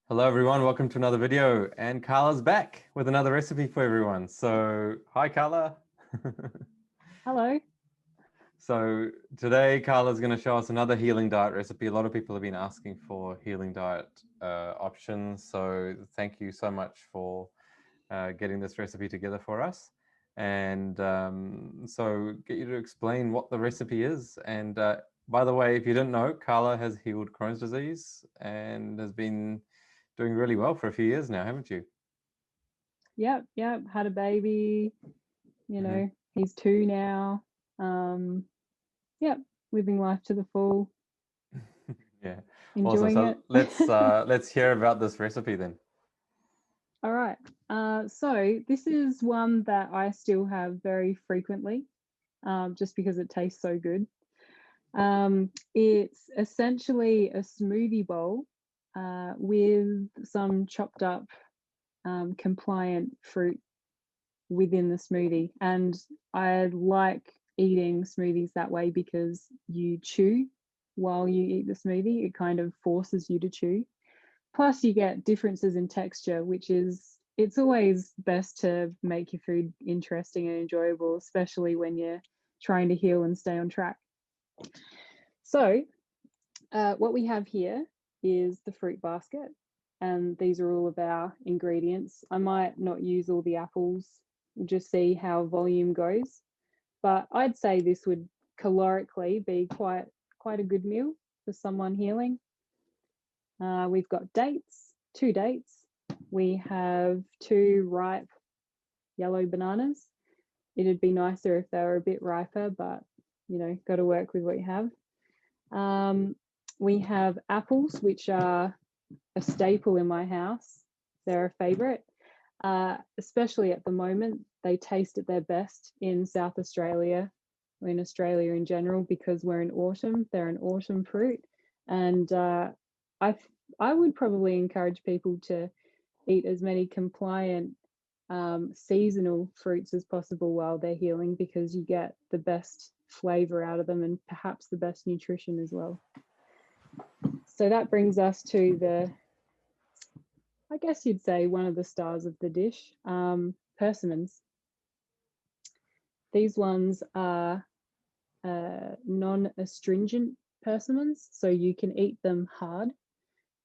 Hello everyone, welcome to another video, and Carla's back with another recipe for everyone. So, hi Carla. Hello. So today Carla's going to show us another healing diet recipe. A lot of people have been asking for healing diet options, so thank you so much for getting this recipe together for us. And so get you to explain what the recipe is. And by the way, if you didn't know, Carla has healed Crohn's disease and has been doing really well for a few years now, haven't you? Yep. Had a baby. He's 2 now. Yep. Living life to the full. Yeah, awesome. Enjoying So it. let's hear about this recipe then. All right. So this is one that I still have very frequently, just because it tastes so good. It's essentially a smoothie bowl with some chopped up compliant fruit within the smoothie. And I like eating smoothies that way because you chew while you eat the smoothie. It kind of forces you to chew. Plus, you get differences in texture, which is, it's always best to make your food interesting and enjoyable, especially when you're trying to heal and stay on track. So, what we have here is the fruit basket, and these are all of our ingredients. I might not use all the apples, just see how volume goes, but I'd say this would calorically be quite a good meal for someone healing. We've got dates, 2 dates. We have 2 ripe yellow bananas. It'd be nicer if they were a bit riper, but got to work with what you have. We have apples, which are a staple in my house. They're a favorite, especially at the moment. They taste at their best in South Australia, or in Australia in general, because we're in autumn. They're an autumn fruit, and I would probably encourage people to eat as many compliant seasonal fruits as possible while they're healing, because you get the best flavor out of them and perhaps the best nutrition as well. So that brings us to I guess you'd say, one of the stars of the dish, persimmons. These ones are non-astringent persimmons, so you can eat them hard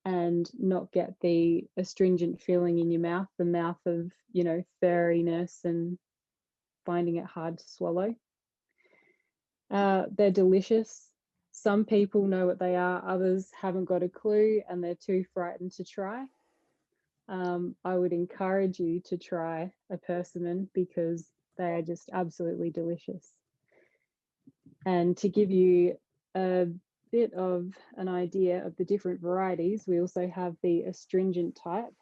and not get the astringent feeling in your mouth, the mouth of, furriness and finding it hard to swallow. They're delicious. Some people know what they are, others haven't got a clue and they're too frightened to try. I would encourage you to try a persimmon because they are just absolutely delicious. And to give you a bit of an idea of the different varieties, we also have the astringent type.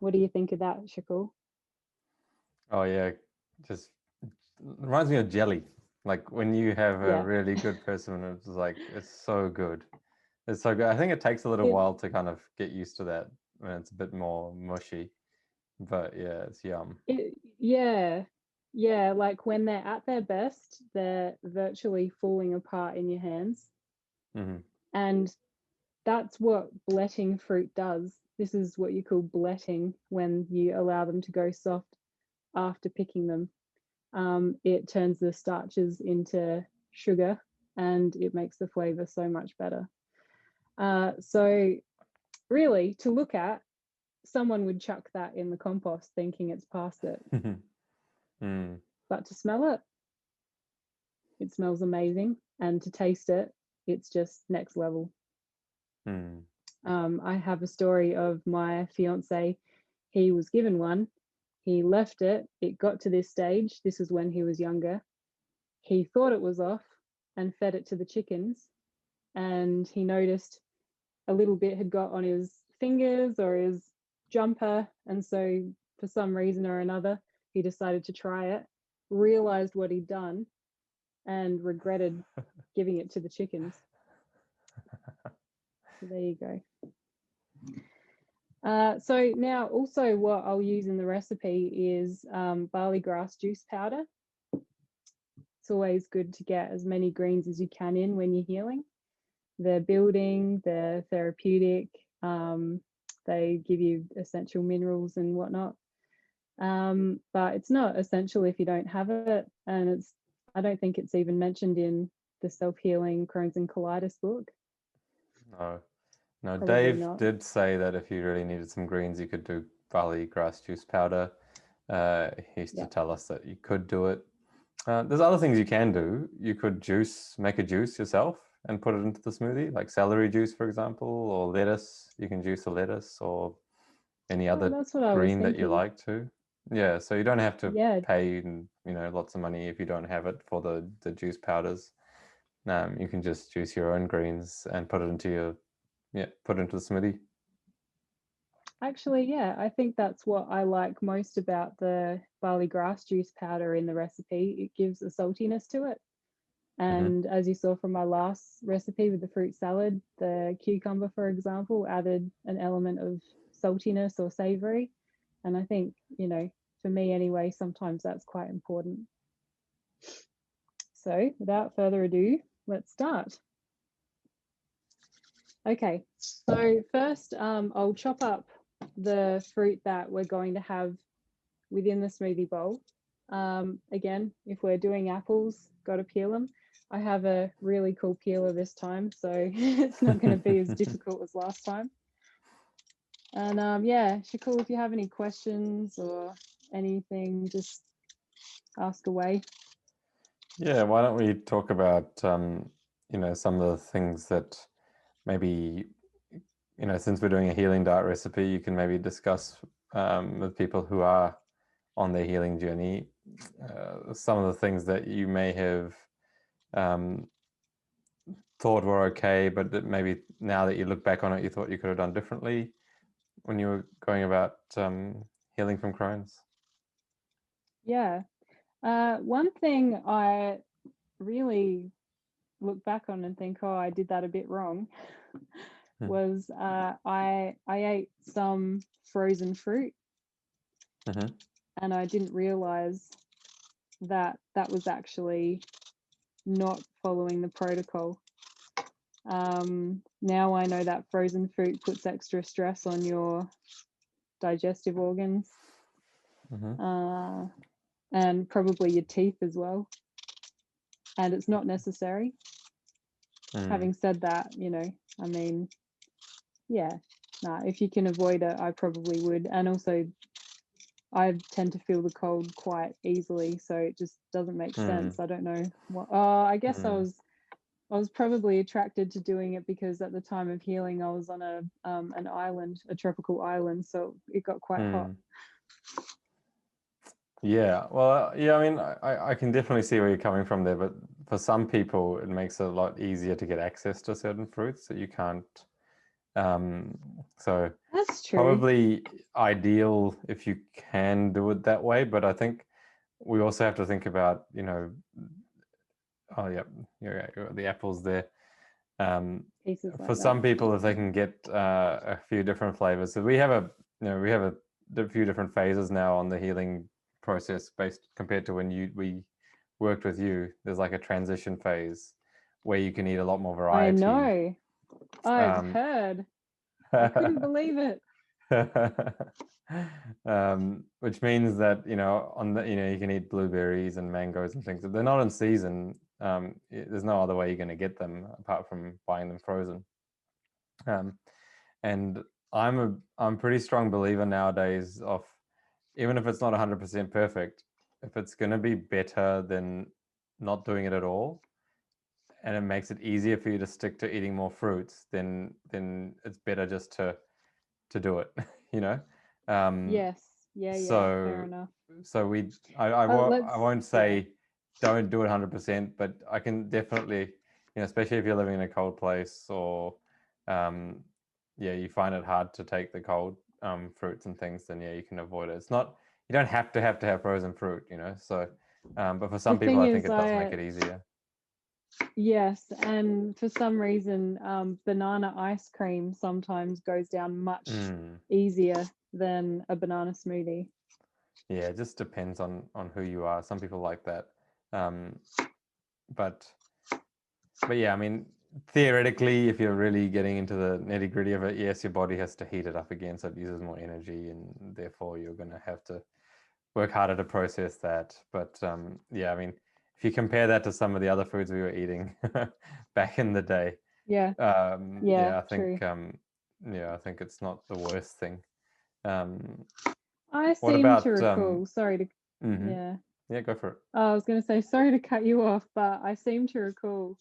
What do you think of that, Shakul? Oh yeah, just reminds me of jelly. Like when you have a Yeah. really good persimmon, it's so good. It's so good. I think it takes a little It, while to kind of get used to that when it's a bit more mushy. But yeah, it's yum. yeah, like when they're at their best, they're virtually falling apart in your hands. Mm-hmm. And that's what bletting fruit does. This is what you call bletting, when you allow them to go soft after picking them. It turns the starches into sugar and it makes the flavor so much better. So really, to look at, someone would chuck that in the compost thinking it's past it. Mm. But to smell it, it smells amazing. And to taste it, it's just next level. Mm. I have a story of my fiance. He was given one. He left it. It got to this stage. This is when he was younger. He thought it was off and fed it to the chickens. And he noticed a little bit had got on his fingers or his jumper. And so, for some reason or another, he decided to try it, realized what he'd done, and regretted giving it to the chickens. So there you go. So now also what I'll use in the recipe is barley grass juice powder. It's always good to get as many greens as you can in when you're healing. They're building, they're therapeutic, They give you essential minerals and whatnot. But it's not essential if you don't have it. And I don't think it's even mentioned in the self-healing Crohn's and colitis book. No, no. Probably Dave not. did say that if you really needed some greens, you could do barley grass juice powder. He used to tell us that you could do it. There's other things you can do. You could make a juice yourself and put it into the smoothie, like celery juice, for example, or lettuce. You can juice a lettuce or any other That's what I was green that you thinking. like to. Yeah, so you don't have to Yeah. pay, lots of money if you don't have it for the juice powders. You can just juice your own greens and put it into the smoothie. Actually, yeah, I think that's what I like most about the barley grass juice powder in the recipe. It gives a saltiness to it. And as you saw from my last recipe with the fruit salad, the cucumber, for example, added an element of saltiness or savory. And I think, for me anyway, sometimes that's quite important. So without further ado, let's start. Okay, so first I'll chop up the fruit that we're going to have within the smoothie bowl. Again, if we're doing apples, got to peel them. I have a really cool peeler this time, so it's not going to be as difficult as last time. And yeah, Shakul, if you have any questions or anything, just ask away. Yeah, why don't we talk about some of the things that maybe since we're doing a healing diet recipe, you can maybe discuss with people who are on their healing journey, some of the things that you may have thought were okay, but that maybe now that you look back on it, you thought you could have done differently when you were going about healing from Crohn's. Yeah. One thing I really look back on and think, oh, I did that a bit wrong, was I ate some frozen fruit, and I didn't realize that was actually not following the protocol. Now I know that frozen fruit puts extra stress on your digestive organs, and probably your teeth as well. And it's not necessary. Having said that, I mean, yeah, if you can avoid it, I probably would. And also, I tend to feel the cold quite easily, so it just doesn't make sense. I don't know what. I guess I was probably attracted to doing it because at the time of healing, I was on an island, a tropical island, so it got quite hot. Yeah, well, yeah, I mean, I can definitely see where you're coming from there, but for some people, it makes it a lot easier to get access to certain fruits that you can't. So that's true. Probably ideal if you can do it that way, but I think we also have to think about, oh yeah, the apples there. For some people, if they can get a few different flavors, so we have a few different phases now on the healing process based compared to when we worked with you. There's like a transition phase where you can eat a lot more variety. I know. I've heard. I couldn't believe it. Which means that you can eat blueberries and mangoes and things. If they're not in season, there's no other way you're going to get them apart from buying them frozen. And I'm a pretty strong believer nowadays of, even if it's not 100% perfect, if it's going to be better than not doing it at all, and it makes it easier for you to stick to eating more fruits, then it's better just to do it. Yes. Yeah. Fair enough. So I won't say don't do it 100%, but I can definitely, especially if you're living in a cold place or you find it hard to take the cold fruits and things, then you can avoid it. It's not, you don't have to have frozen fruit, so but for some people I think it does make it easier. Yes, and for some reason banana ice cream sometimes goes down much easier than a banana smoothie. Yeah, it just depends on who you are. Some people like that, but yeah, I mean, theoretically, if you're really getting into the nitty gritty of it, yes, your body has to heat it up again, so it uses more energy, and therefore you're going to have to work harder to process that. But yeah, I mean, if you compare that to some of the other foods we were eating back in the day, Yeah. yeah, I True. think yeah, I think it's not the worst thing. I What seem to about recall, sorry to, mhm. yeah. Yeah, go for it. I was going to say, sorry to cut you off, but I seem to recall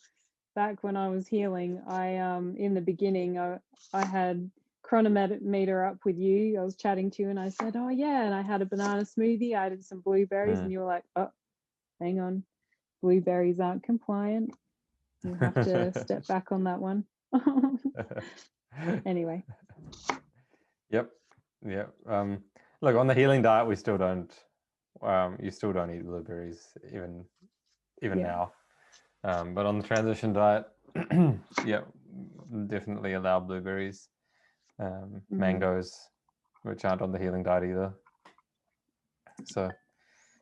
back when I was healing, in the beginning, I had chronometer up with you. I was chatting to you and I said, oh yeah, and I had a banana smoothie. I added some blueberries and you were like, oh, hang on, blueberries aren't compliant. You'll have to step back on that one. Anyway. Yep. Look, on the healing diet, we still don't. You still don't eat blueberries, even Yeah. now. But on the transition diet, yeah, definitely allow blueberries, mangoes, which aren't on the healing diet either. So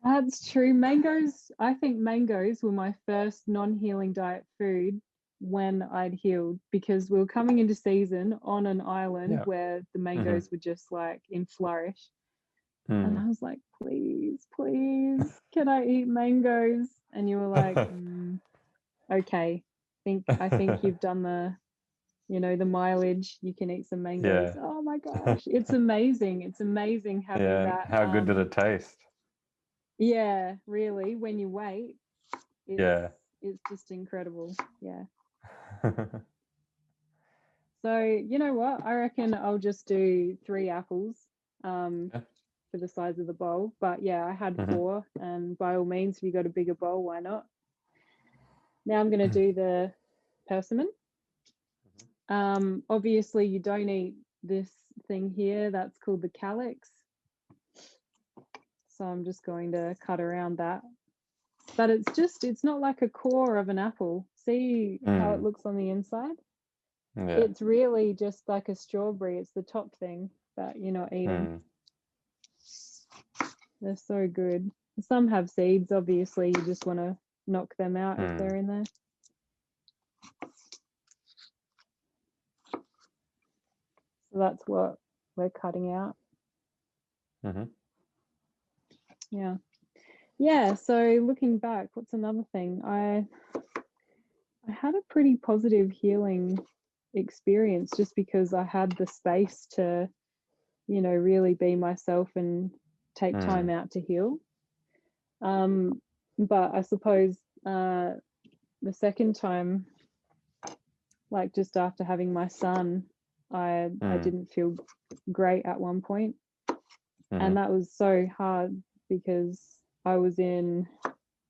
That's true. Mangoes, I think mangoes were my first non-healing diet food when I'd healed, because we were coming into season on an island yeah. where the mangoes were just like in flourish. And I was like, please, please, can I eat mangoes? And you were like, okay, I think you've done the, the mileage. You can eat some mangoes. Yeah. Oh my gosh, it's amazing. It's amazing having Yeah. that. How good did it taste? Yeah, really. When you wait, Yeah. it's just incredible. Yeah. So you know what? I reckon I'll just do 3 apples. Yeah. For the size of the bowl. But yeah, I had 4, and by all means, if you got a bigger bowl, why not? Now I'm going to do the persimmon. Obviously, you don't eat this thing here. That's called the calyx. So I'm just going to cut around that. But it's not like a core of an apple. See how it looks on the inside? Yeah. It's really just like a strawberry. It's the top thing that you're not eating. They're so good. Some have seeds, obviously. You just want to knock them out if they're in there. So that's what we're cutting out. Yeah, so looking back, what's another thing? I had a pretty positive healing experience just because I had the space to, really be myself and take time out to heal. But I suppose the second time, like just after having my son, I didn't feel great at one point. And that was so hard because I was in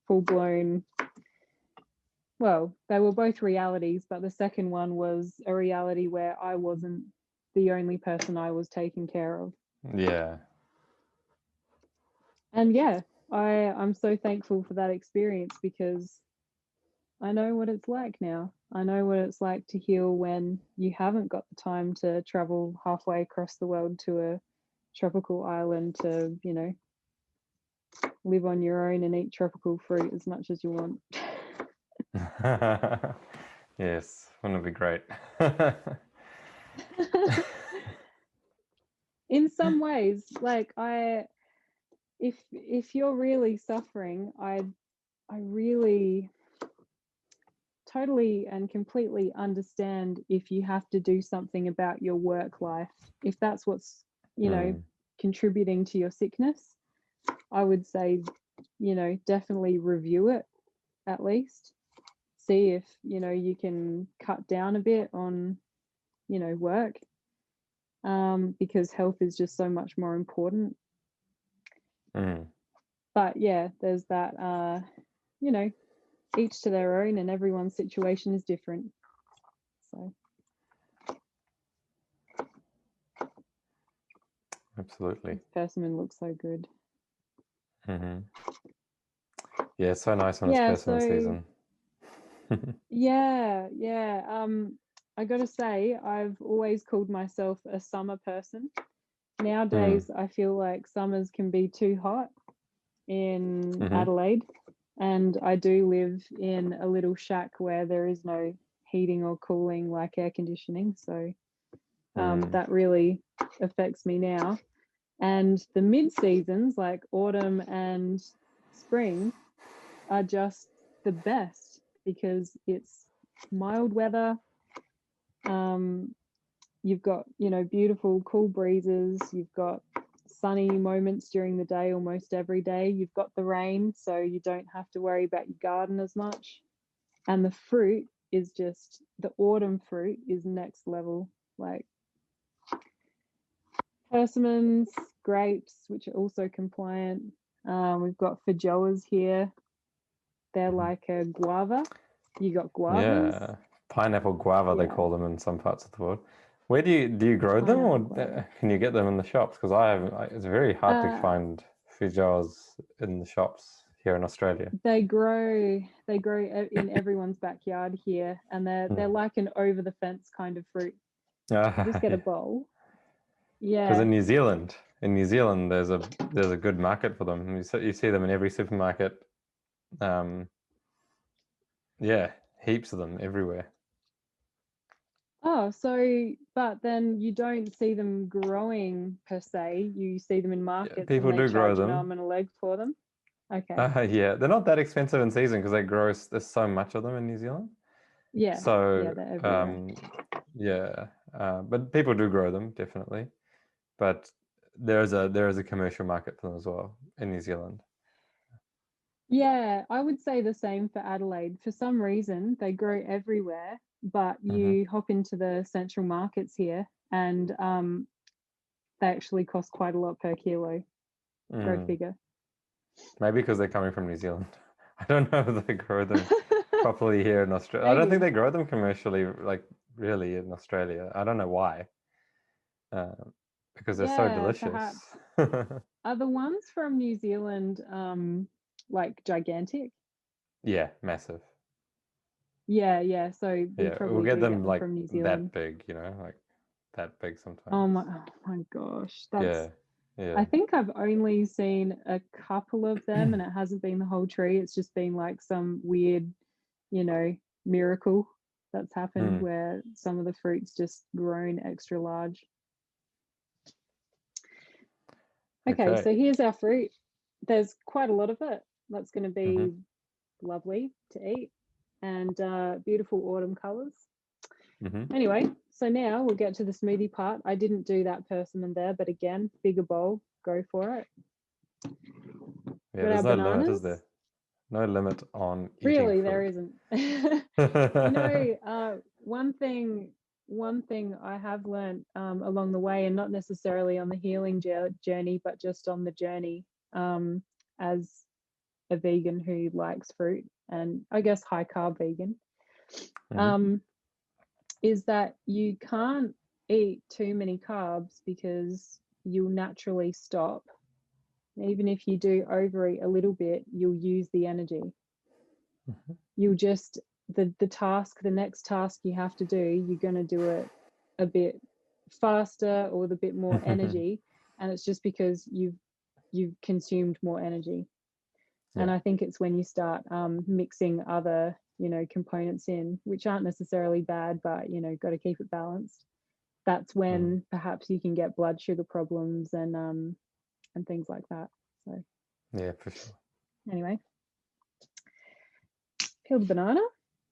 full-blown, well, they were both realities, but the second one was a reality where I wasn't the only person I was taking care of. Yeah. And yeah, I'm so thankful for that experience because I know what it's like now. I know what it's like to heal when you haven't got the time to travel halfway across the world to a tropical island to, live on your own and eat tropical fruit as much as you want. Yes, wouldn't it be great? In some ways, like if you're really suffering, I really totally and completely understand if you have to do something about your work life. If that's what's, contributing to your sickness, I would say, definitely review it at least. See if, you can cut down a bit on, work, because health is just so much more important. But yeah, there's that, each to their own, and everyone's situation is different. So absolutely. this persimmon looks so good. Yeah, it's so nice when it's persimmon season. Yeah. I gotta say, I've always called myself a summer person. Nowadays, I feel like summers can be too hot in Adelaide, and I do live in a little shack where there is no heating or cooling like air conditioning. So that really affects me now. And the mid-seasons like autumn and spring are just the best because it's mild weather. You've got, you know, beautiful cool breezes. You've got sunny moments during the day almost every day. You've got the rain, so you don't have to worry about your garden as much. And the fruit is just, the autumn fruit is next level. Like persimmons, grapes, which are also compliant. We've got feijoas here. They're like a guava. You got guavas. Yeah, pineapple guava they call them in some parts of the world. Where do you grow them, or can you get them in the shops? Because it's very hard to find feijoas in the shops here in Australia. They grow in everyone's backyard here, and they're like an over the fence kind of fruit. Just get a bowl. Yeah. Because in New Zealand, there's a good market for them. You see them in every supermarket. Yeah, heaps of them everywhere. Oh, so, but then you don't see them growing per se. You see them in markets. Yeah, people do grow them. An arm and a leg for them. Okay. Yeah, they're not that expensive in season because there's so much of them in New Zealand. Yeah. So, they're everywhere. But people do grow them definitely. But there is a commercial market for them as well in New Zealand. Yeah, I would say the same for Adelaide. For some reason, they grow everywhere, but you hop into the central markets here and they actually cost quite a lot per kilo. Go figure. Maybe because they're coming from New Zealand. I don't know if they grow them properly here in Australia. I don't think they grow them commercially, like really in Australia. I don't know why. Because they're so delicious. Are the ones from New Zealand like gigantic? Yeah, massive. Yeah. So we'll get them like from New Zealand. that big, you know, like that big sometimes. Oh my gosh. That's yeah. I think I've only seen a couple of them and it hasn't been the whole tree. It's just been like some weird, you know, miracle that's happened where some of the fruit's just grown extra large. Okay, so here's our fruit. There's quite a lot of it. That's going to be lovely to eat and beautiful autumn colors. Anyway, so now we'll get to the smoothie part. I didn't do that persimmon there, but again, bigger bowl, go for it. Yeah, there's no limit, is there? No limit on eating really fruit. There isn't. You know, one thing I have learned along the way, and not necessarily on the healing journey, but just on the journey as a vegan who likes fruit, and I guess high carb vegan, is that you can't eat too many carbs because you'll naturally stop. Even if you do overeat a little bit, you'll use the energy. You'll just, the next task you have to do, you're going to do it a bit faster or with a bit more energy, and it's just because you've consumed more energy. And I think it's when you start mixing other, you know, components in, which aren't necessarily bad, but, you know, got to keep it balanced. That's when perhaps you can get blood sugar problems and things like that. So yeah, for sure. Anyway, peeled banana.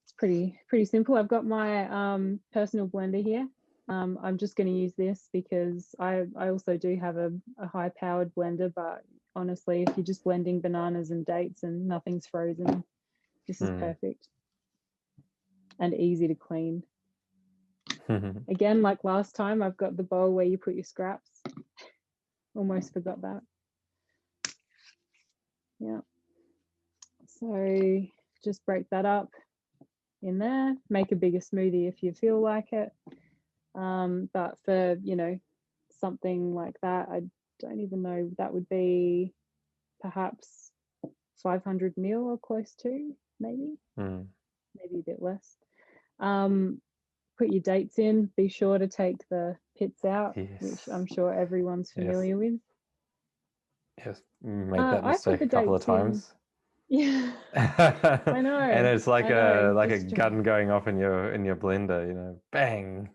It's pretty simple. I've got my personal blender here. I'm just going to use this because I also do have a high powered blender, but honestly, if you're just blending bananas and dates and nothing's frozen, this is perfect and easy to clean. Again, like last time, I've got the bowl where you put your scraps. Almost forgot that. Yeah. So just break that up in there. Make a bigger smoothie if you feel like it. But for, you know, something like that, I don't even know, that would be perhaps 500 ml or close to, maybe a bit less. Put your dates in. Be sure to take the pits out, which I'm sure everyone's familiar with. Yes, made that mistake a couple of times. Yeah, I And know. it's like I know. a Just gun going off in your blender, you know, bang.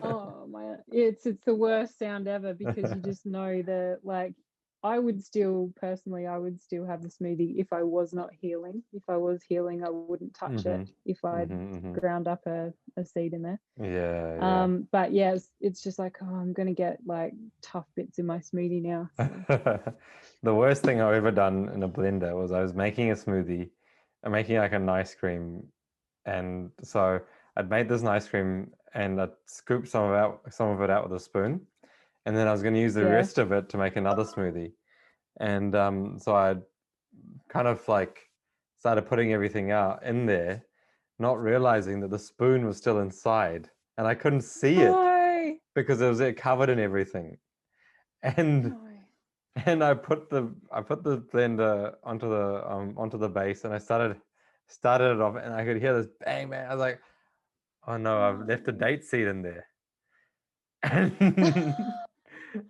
oh my, it's the worst sound ever because you just know that like I would still personally I would still have the smoothie if I was not healing. If I was healing, I wouldn't touch it Hmm. if I'd Hmm. ground up a seed in there. Yeah, yeah. But yeah, it's just like, oh, I'm gonna get like tough bits in my smoothie now. So The worst thing I've ever done in a blender was I was making a smoothie, I'm making like an ice cream, and so I'd made this ice cream and I'd scooped some of it out with a spoon, and then I was going to use the yeah. rest of it to make another smoothie, and so I kind of like started putting everything out in there, not realizing that the spoon was still inside, and I couldn't see it No, because it was covered in everything, and no. and I put the blender onto the base, and I started it off, and I could hear this bang bang. I was like, oh no, I've left a No. date seed in there. And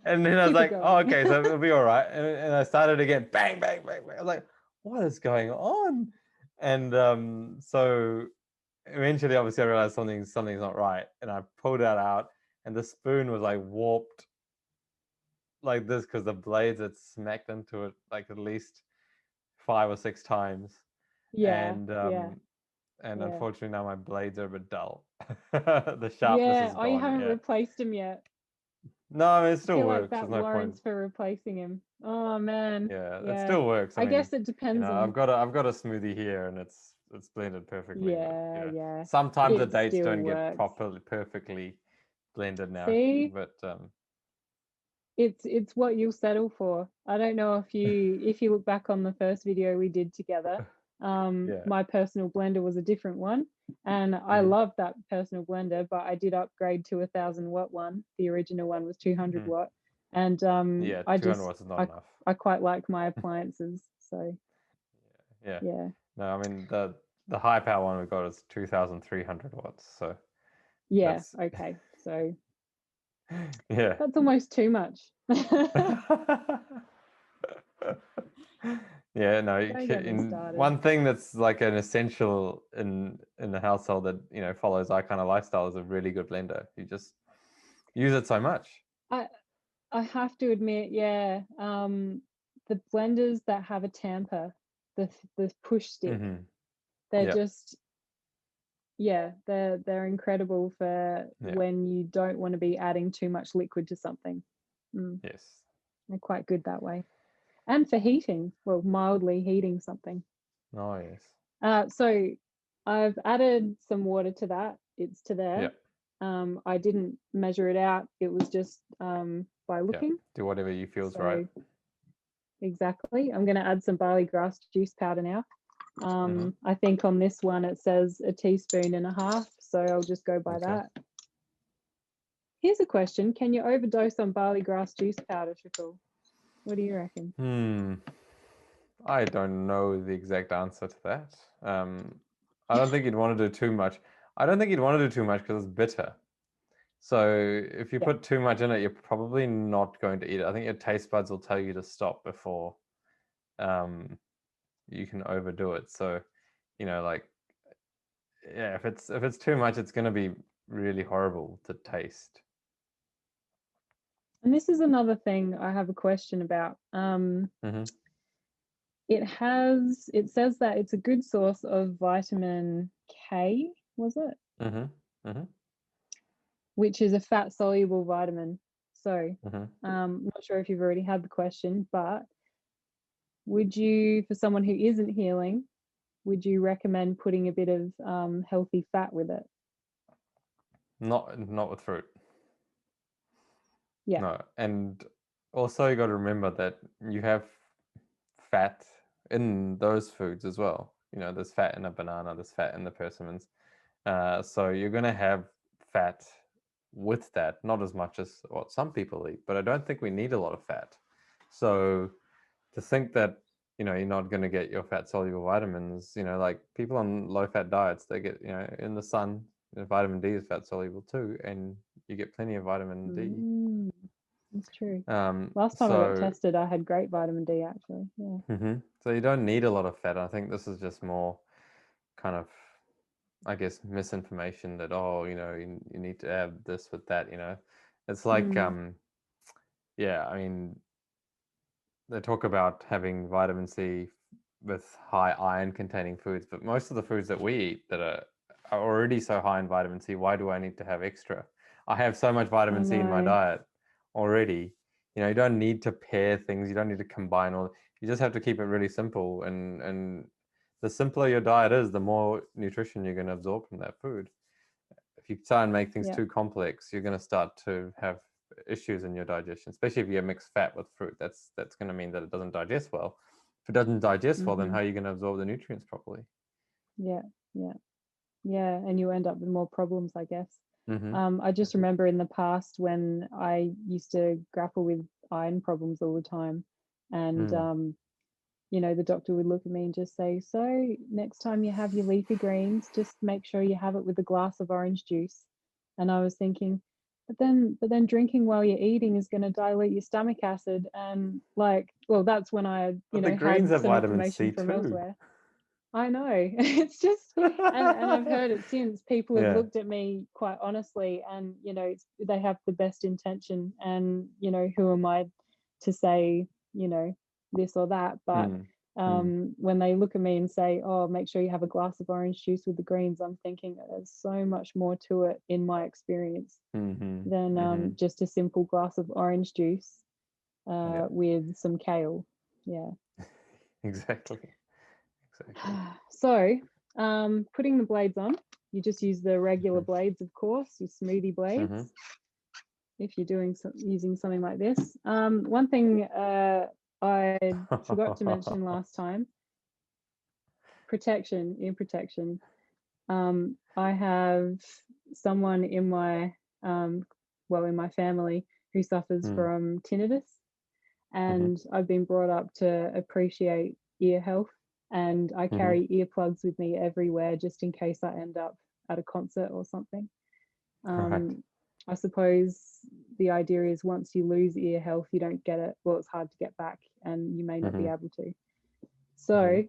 and then I was Keep it like, oh, going. okay, so it'll be all right. And I started again, bang bang bang bang. I was like, what is going on? And so eventually, obviously, I realized something's not right, and I pulled that out, and the spoon was like warped like this because the blades had smacked into it like at least 5 or 6 times, Yeah, and yeah, yeah. unfortunately now my blades are a bit dull. The sharpness Yeah. is Oh, you gone. haven't Yeah. replaced him yet. No, I mean it I still feel like works. There's that no point. warrants for replacing him. Oh man. Yeah, it Yeah. still works. I I mean, guess it you depends know, on I've got a smoothie here, and it's blended perfectly. But you yeah, know, yeah. sometimes the It dates still don't get works. properly perfectly blended now. See, But it's what you'll settle for. I don't know if you look back on the first video we did together, yeah. my personal blender was a different one, and I Hmm. love that personal blender, but I did upgrade to 1,000 watt one. The original one was 200 Hmm. watt, and Yeah, 200 watts is not I enough. I quite like my appliances. So Yeah. yeah, No, I mean the high power one we got is 2,300 watts. So yeah, that's okay. So yeah. that's almost too much. Yeah, no, Don't get me in started. one thing that's like an essential in the household that, you know, follows our kind of lifestyle is a really good blender. You just use it so much. I I have to admit, yeah, the blenders that have a tamper, the push stick, Hmm. they're Yeah. just yeah, they're incredible for Yeah. when you don't want to be adding too much liquid to something. Mm, Yes. they're quite good that way. And for heating, well, mildly heating something. Oh, yes. So I've added some water to that. It's to Yeah. there. I didn't measure it out. It was just by Yeah. looking. Do whatever you feels right. So exactly. I'm going to add some barley grass juice powder now. Hmm. I think on this one it says 1.5 teaspoons, so I'll just go by Okay. that. Here's a question: can you overdose on barley grass juice powder, Shakul? What do you reckon? I don't know the exact answer to that. I don't think you'd want to do too much. I don't think you'd want to do too much because it's bitter. So if you Yeah. put too much in it, you're probably not going to eat it. I think your taste buds will tell you to stop before um, you can overdo it. So, you know, like yeah, if it's too much, it's going to be really horrible to taste. And this is another thing I have a question about. Hmm. It says that it's a good source of vitamin K, was it? Hmm. Hmm. Which is a fat soluble vitamin. So, Hmm. I'm not sure if you've already had the question, but would you, for someone who isn't healing, would you recommend putting a bit of healthy fat with it? Not with fruit. Yeah, No, and also you got to remember that you have fat in those foods as well. You know, there's fat in a banana, there's fat in the persimmons. So you're going to have fat with that, not as much as what some people eat, but I don't think we need a lot of fat. So to think that, you know, you're not going to get your fat soluble vitamins, you know, like people on low fat diets, they get, you know, in the sun, you know, vitamin D is fat soluble too, and you get plenty of vitamin D. mm, It's true. Um, Last time I got so, tested, I had great vitamin D actually. Yeah. so you don't need a lot of fat. I think this is just more kind of, I guess, misinformation that, oh, you need to have this with that, It's like, Mm. yeah, I mean, they talk about having vitamin C with high iron containing foods, but most of the foods that we eat that are already so high in vitamin C, why do I need to have extra? I have so much I vitamin C in my know. diet already. You don't need to pair things. You don't need to combine all. You just have to keep it really simple. And the simpler your diet is, the more nutrition you're going to absorb from that food. If you try and make things Yeah. too complex, you're going to start to have issues in your digestion, especially if you mix fat with fruit. That's going to mean that it doesn't digest well. If it doesn't digest well, then Mm-hmm. how are you going to absorb the nutrients properly? Yeah. Yeah. Yeah. And you end up with more problems, I guess. Mm-hmm. I just remember in the past when I used to grapple with iron problems all the time, and Mm. the doctor would look at me and just say, "So next time you have your leafy greens, just make sure you have it with a glass of orange juice." And I was thinking, but then drinking while you're eating is going to dilute your stomach acid, and well, that's when I But the greens had have some vitamin information C from too. elsewhere. I know. It's just, and I've heard it since. People have Yeah. looked at me quite honestly, and they have the best intention, and who am I to say this or that? But Mm. Mm. when they look at me and say, "Oh, make sure you have a glass of orange juice with the greens," I'm thinking there's so much more to it in my experience Mm-hmm. than Mm-hmm. just a simple glass of orange juice Yeah. with some kale. Yeah. Exactly. Exactly. So, putting the blades on, you just use the regular Mm-hmm. blades, of course, your smoothie blades. Mm-hmm. If you're using something like this. One thing I forgot to mention last time: protection. In protection, I have someone in my in my family who suffers Mm. from tinnitus, Mm-hmm. and I've been brought up to appreciate ear health, and I Mm-hmm. carry earplugs with me everywhere just in case I end up at a concert or something. Right. I suppose the idea is once you lose ear health, you don't get it. Well, it's hard to get back, and you may not be Mm-hmm. able to. Mm-hmm. So,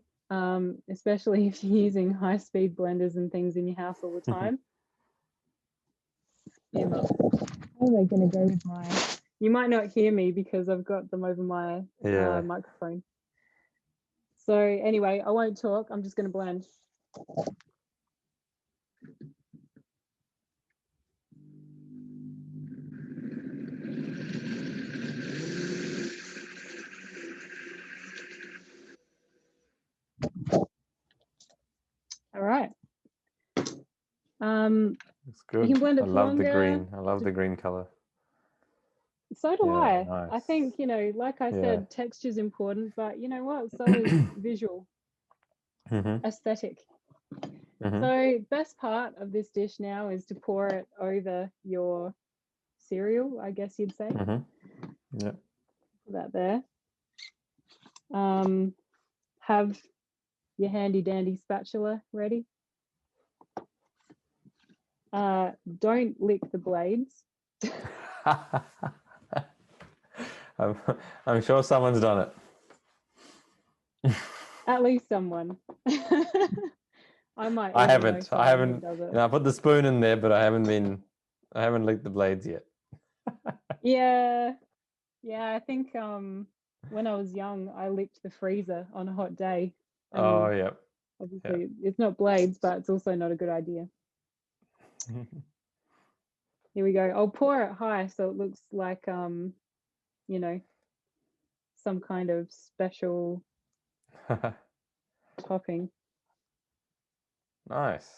especially if you're using high-speed blenders and things in your house all the time, earmuffs. How are they going to go with my? You might not hear me because I've got them over my Yeah. microphone. So anyway, I won't talk. I'm just going to blend. All right. It's You can good. blend I it for love the longer. green. I love the green color. So do Yeah, I. I nice. think, like I Yeah. said, texture is important, but you know what? So is visual, Mm-hmm. aesthetic. Mm-hmm. So best part of this dish now is to pour it over your cereal, I guess you'd say. Mm-hmm. Yeah. Put that there. Have your handy dandy spatula ready. Don't lick the blades. I'm, I'm sure someone's done it. At least someone. I might I even know haven't. I someone who haven't. does it. I put the spoon in there, but I haven't licked the blades yet. Yeah. Yeah, I think when I was young, I licked the freezer on a hot day, Oh, and yeah. Yeah. obviously it's not blades, but it's also not a good idea. Here we go. I'll pour it high so it looks like you know, some kind of special topping. Nice.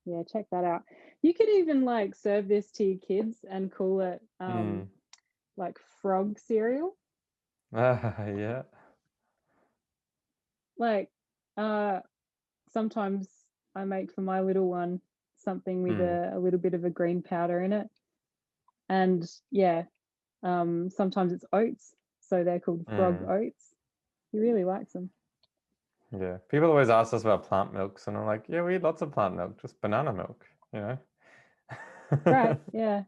Yeah, check that out. You could even like serve this to your kids and call it Mm. like frog cereal. Yeah. Like sometimes I make for my little one something with Mm. a little bit of a green powder in it. And yeah, sometimes it's oats, so they're called frog Mm. oats. He really likes them. Yeah. People always ask us about plant milks, and I'm like, yeah, we eat lots of plant milk, just banana milk, Right, yeah.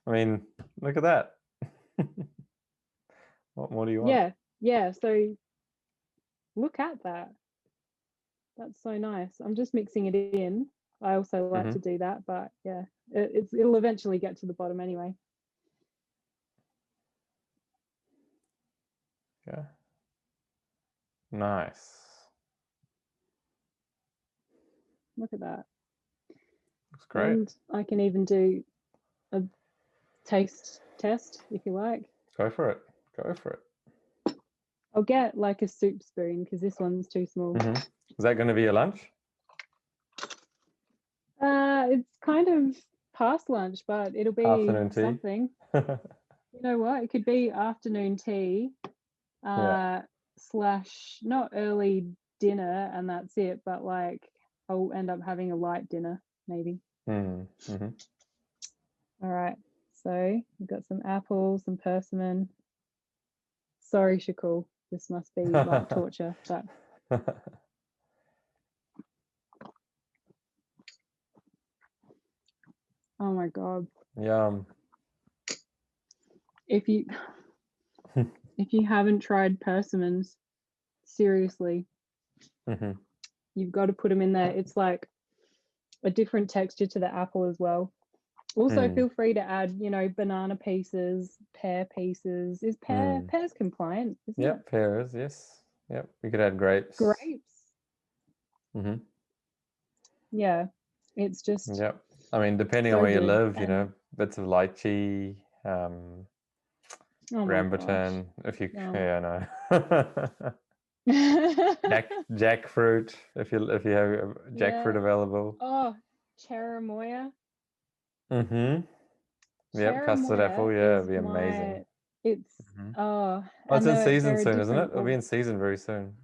I mean, look at that. What more do you want? Yeah. So look at that. That's so nice. I'm just mixing it in. I also like to do that, but yeah, it'll eventually get to the bottom anyway. Yeah. Nice. Look at that. Looks great. And I can even do a taste test if you like. Go for it. Go for it. I'll get like a soup spoon because this one's too small. Is that going to be your lunch? It's kind of past lunch, but it'll be Afternoon tea. something. You know what? It could be afternoon tea, slash not early dinner, and that's it. But like, I'll end up having a light dinner, maybe. All right. So we've got some apples, some persimmon. Sorry, Shakul. This must be like torture, but. Oh my God. Yum. If you haven't tried persimmons, seriously, you've got to put them in there. It's like a different texture to the apple as well. Also, feel free to add, banana pieces, pear pieces. Is pears compliant? Isn't it? Pears, yes. Yep, you could add grapes. Yeah, it's just. Yep. I mean, depending on where you live, bits of lychee, rambutan. If you, no. Jackfruit. If you have jackfruit available. Oh, cherimoya. Yep, custard apple. Yeah, it'd be amazing. It's it's in season soon, isn't it? It'll be in season very soon.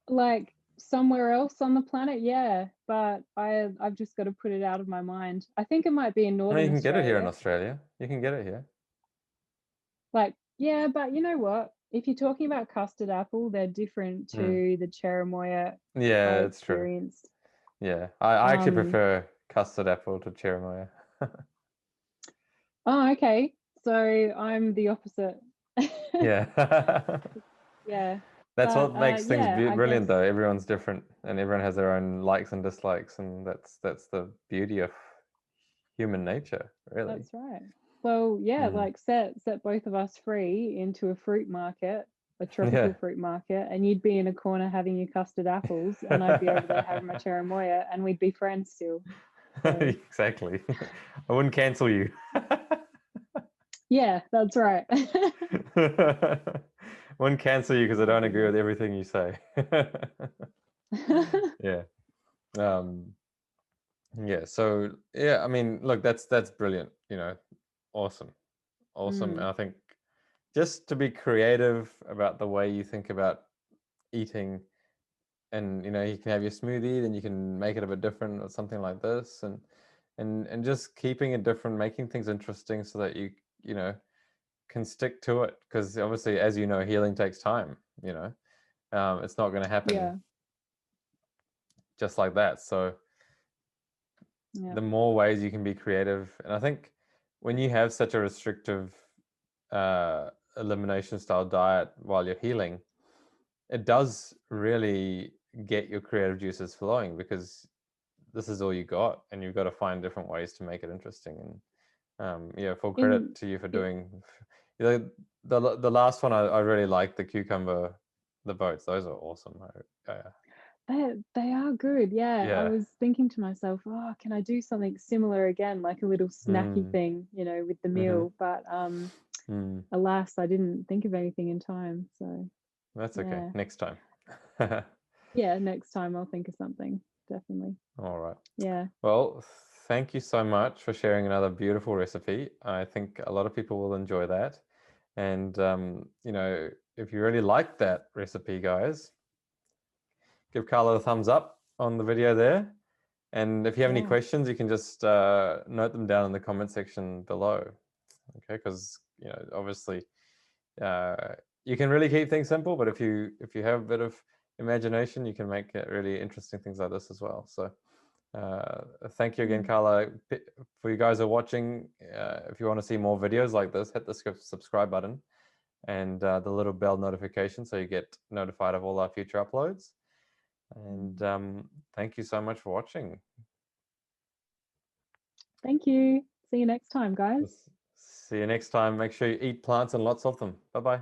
Like somewhere else on the planet, yeah, but I've just got to put it out of my mind. I think it might be in northern you can Australia. get it here in Australia. You can get it here. Like, yeah, but you know what? If you're talking about custard apple, they're different to the cherimoya. Yeah, it's true. Yeah, I actually prefer custard apple to cherimoya. Oh, okay. So I'm the opposite. Yeah. Yeah. That's what makes things brilliant, though. Everyone's different, and everyone has their own likes and dislikes, and that's the beauty of human nature, really. That's right. Well, yeah, like set both of us free into a fruit market, a tropical fruit market, and you'd be in a corner having your custard apples, and I'd be over there having my cherimoya, and we'd be friends still. So. Exactly. I wouldn't cancel you. Yeah, that's right. Wouldn't cancel you because I don't agree with everything you say. Yeah. Yeah. So yeah, I mean, look, that's brilliant. Awesome. And I think just to be creative about the way you think about eating, and you can have your smoothie, then you can make it a bit different or something like this, and just keeping it different, making things interesting so that you can stick to it, because obviously, as healing takes time. It's not going to happen just like that. So the more ways you can be creative, and I think when you have such a restrictive elimination style diet while you're healing, it does really get your creative juices flowing, because this is all you got, and you've got to find different ways to make it interesting. And full credit to you for doing the last one. I really like the cucumber, the boats. Those are awesome. They are good. Yeah. I was thinking to myself, oh, can I do something similar again, like a little snacky thing, with the meal? But alas, I didn't think of anything in time. So that's okay. Next time. Yeah, next time I'll think of something, definitely. All right. Yeah. Well, thank you so much for sharing another beautiful recipe. I think a lot of people will enjoy that. And, if you really like that recipe, guys, give Carla a thumbs up on the video there. And if you have any questions, you can just note them down in the comment section below. Okay, because, obviously, you can really keep things simple, but if you have a bit of imagination, you can make really interesting things like this as well. So Thank you again, Carla. For you guys who are watching, if you want to see more videos like this, hit the subscribe button and the little bell notification so you get notified of all our future uploads. And thank you so much for watching. Thank you. See you next time, guys. See you next time. Make sure you eat plants and lots of them. Bye-bye.